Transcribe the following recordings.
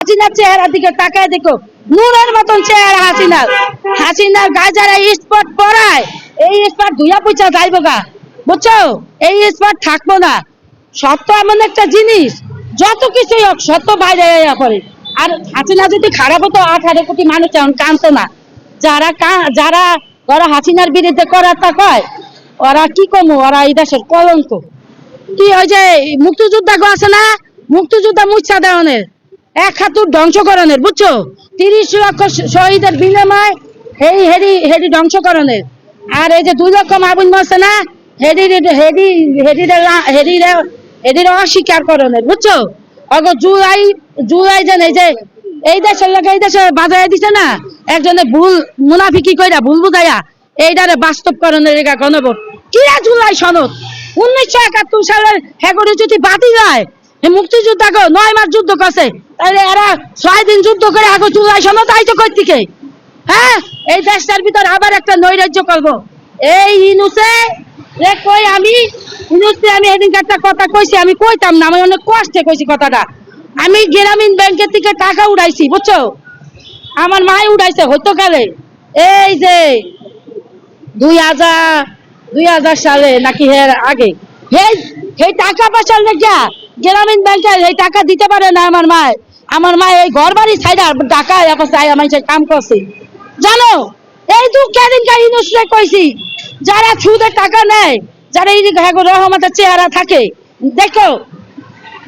হাসিনার চেহারার দিকে তাকায় দেখো, নূরের মতন চেহারা হাসিনার। হাসিনার গায়ে যারা স্পট পড়ায়, এই স্পট ধুইয়া পুইচা যাইব গা, বুঝছো? এই স্পট থাকবো না। সত্য এমন একটা জিনিস, যত কিছুই হোক সত্য বাইরে পড়ে। আর হাসিনা যদি খারাপ হতো 18 কোটি মানুষ এখন কানতো না। যারা যারা ওরা হাসিনার বিরুদ্ধে করার তা কয়, ওরা কি কমো, ওরা এই দেশের কলঙ্ক। কি ওই যে মুক্তিযোদ্ধা গো আছে না, মুক্তিযোদ্ধা মুচ্ছা দেওয়ানের, এক হাতুর ধ্বংসকরণের, বুঝছো? 30 লক্ষ শহীদের বিনিময় হেরি হেরি হেরি ধ্বংসকরণের। আর এই যে 2 লক্ষ মাবুন আছে না, হেরির অস্বীকার করণের, বুঝছো? অগো জুলাই জুলাই যেন এই যে এই দেশের লোক এই দেশে বাজায় দিছে না, একজনে ভুল মুনাফিকি কইরা ভুল বুঝাইয়া এইটারে বাস্তবকরণের রেখা গণভোট। কিরা জুলাই সনদ 1971 সালের হেগরি যদি বাতিল হয়, মুক্তিযোদ্ধা 9 মাস যুদ্ধ করছে, তাহলে এরা 6 দিন যুদ্ধ করে আগে জুলাই সনদ আইতো কই থেকে? হ্যাঁ, এই দেশটার ভিতর আবার একটা নৈরাজ্য করব। এই ইনুসে রে কই আমি ইনুসে আমি এদিন একটা কথা কইছি, আমি কইতাম না, আমি অনেক কষ্টে কইছি কথাটা। আমি গ্রামীণ ব্যাংকের থেকে টাকা উড়াইছি, বুঝছো? আমার মাই উড়াইছে হইতো কালে, এই যে 2000 সালে নাকি এর আগে। এই টাকা পয়সার লেগা গ্রামীণ ব্যাংকে এই টাকা দিতে পারে না আমার মায়। আমার মা এই ঘর বাড়ি ছাইড়া টাকা আমার কাম করছে, জানো? এই তো কেদিন ইউনুসরে কইছি, যারা সুদের টাকা নেয়, যারা এই রহমতের চেহারা থাকে, দেখো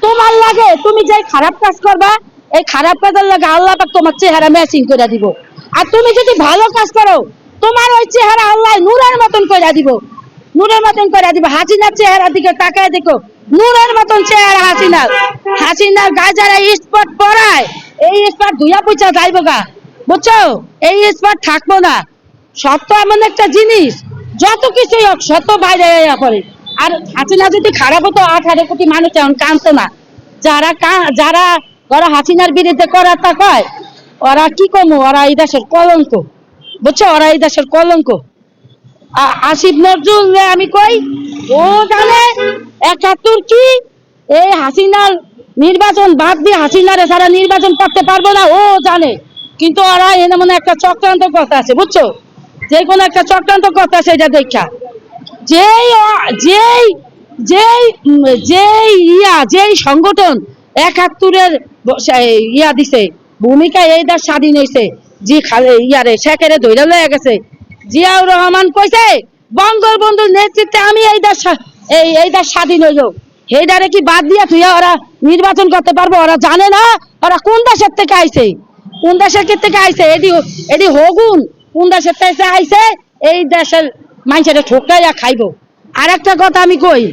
তোমার লাগে তুমি যে খারাপ কাজ করবা, এই খারাপ কাজের লাগে আল্লাহ পাক তোমার চেহারা ম্যাচিং করে দিব। আর তুমি যদি ভালো কাজ করো, তোমার ওই চেহারা আল্লাহ নূরের মতন করে দিব, নূরের মতন করে দিব। হাসিনার চেহারার দিকে তাকায় দেখো, নূরের মতন চেহারা হাসিনার। হাসিনার গায়ে যারা স্পট পড়ায়, এই স্পট ধুইয়া পুইচা যাইব গা, বুঝছো? এই স্পট থাকবো না। সত্য এমন একটা জিনিস, যত কিছুই হোক সত্য বাইরে পড়ে। আর হাসিনা যদি খারাপ হতো 18 কোটি মানুষ এখন কানতো না। যারা যারা ওরা হাসিনার বিরুদ্ধে করার তা কয়, ওরা কি কমো, ওরা এই দেশের কলঙ্ক, বুঝছো? ওরা এই দেশের কলঙ্ক। আসিফ নজরুল আমি কই, ও জানে 71 কি এই হাসিনার নির্বাচন বাদ দিয়ে হাসিনারে সারা নির্বাচন করতে পারবো না, ও জানে। কিন্তু ওরা এনে মনে একটা চক্রান্ত করতে আছে, বুঝছো? যে কোনো একটা চক্রান্ত করতে আছে, এটা দেখা যেই যেই যেই যেই সংগঠন 71-এর ইয়া দিছে ভূমিকা, এই দেশ স্বাধীন হয়েছে, যে ইয়ারে শেখেরে ধৈর্য লয়ে গেছে। জিয়াউর রহমান কইছে বঙ্গবন্ধুর নেতৃত্বে আমি এই দেশ স্বাধীন হইল। এইটারে কি বাদ দিয়া তুই ওরা নির্বাচন করতে পারবো? ওরা জানে না ওরা কোন দেশের থেকে আইছে, কোন দেশের থেকে আইছে। এটি হগুন কোন দেশের থেকে আইছে, এই দেশের মানুষের ঠোকাইয়া খাইব। আর একটা কথা আমি কই,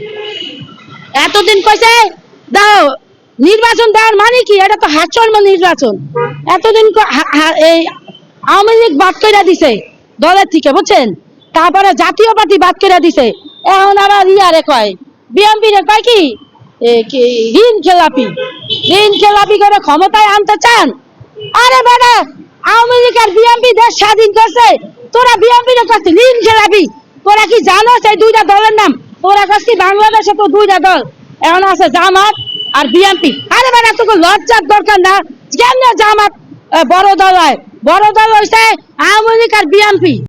এতদিন কইছে দাও নির্বাচন দেওয়ার মানে কি? এটা তো হাস্যর্ম নির্বাচন। এতদিন এই আওয়ামী লীগ বাদ করে দিছে দলের থেকে, বুঝছেন? তারপরে জাতীয় পার্টি বাদ করে দিছে। এখন আবার ইয়ারে কয়, বিএনপি রে কয় কি ঋণ খেলাপি করে ক্ষমতায় আনতে চান। আরে বেটা, আওয়ামী লীগ আর বিএনপি দেশ স্বাধীন করছে, তোরা বিএনপি রে কইছিস ঋণ খেলাপি। তোরা কি জানো সেই 2টা দলের নাম? তোরা কইছিস বাংলাদেশে তো 2টা দল এখন আছে, জামাত আর বিএনপি। আরে বেটা, তোকে লজ্জার দরকার না? কেন জামাত বড় দল হয়? বড় দল হইছে আওয়ামী লীগ আর বিএনপি।